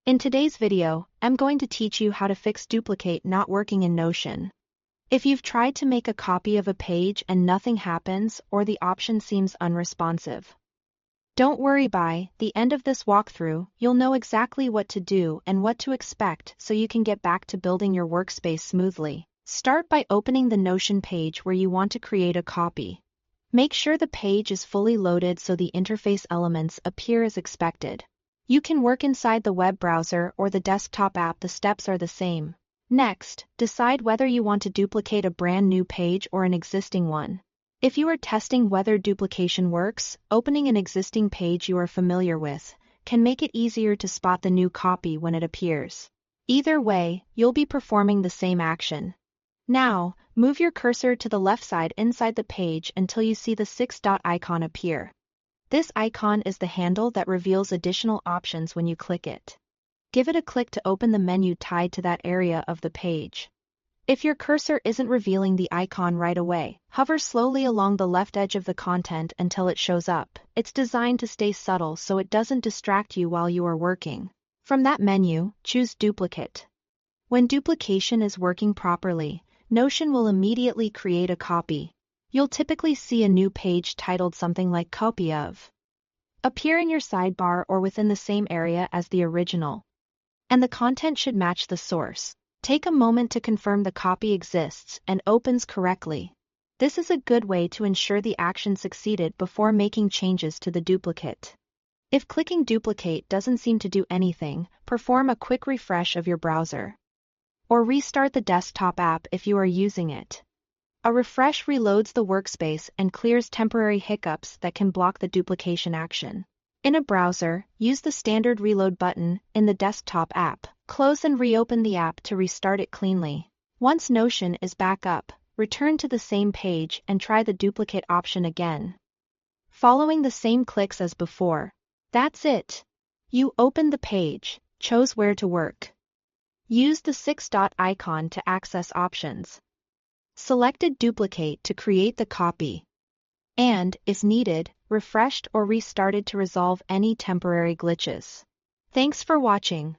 In today's video, I'm going to teach you how to fix duplicate not working in Notion. If you've tried to make a copy of a page and nothing happens or the option seems unresponsive, don't worry, by the end of this walkthrough, you'll know exactly what to do and what to expect so you can get back to building your workspace smoothly. Start by opening the Notion page where you want to create a copy. Make sure the page is fully loaded so the interface elements appear as expected. You can work inside the web browser or the desktop app, the steps are the same. Next, decide whether you want to duplicate a brand new page or an existing one. If you are testing whether duplication works, opening an existing page you are familiar with can make it easier to spot the new copy when it appears. Either way, you'll be performing the same action. Now, move your cursor to the left side inside the page until you see the 6-dot icon appear. This icon is the handle that reveals additional options when you click it. Give it a click to open the menu tied to that area of the page. If your cursor isn't revealing the icon right away, hover slowly along the left edge of the content until it shows up. It's designed to stay subtle so it doesn't distract you while you are working. From that menu, choose Duplicate. When duplication is working properly, Notion will immediately create a copy. You'll typically see a new page titled something like Copy of appear in your sidebar or within the same area as the original. And the content should match the source. Take a moment to confirm the copy exists and opens correctly. This is a good way to ensure the action succeeded before making changes to the duplicate. If clicking Duplicate doesn't seem to do anything, perform a quick refresh of your browser. Or restart the desktop app if you are using it. A refresh reloads the workspace and clears temporary hiccups that can block the duplication action. In a browser, use the standard reload button in the desktop app. Close and reopen the app to restart it cleanly. Once Notion is back up, return to the same page and try the duplicate option again. Following the same clicks as before. That's it. You opened the page, chose where to work. Use the 6-dot icon to access options. Selected Duplicate to create the copy. And, if needed, refreshed or restarted to resolve any temporary glitches. Thanks for watching.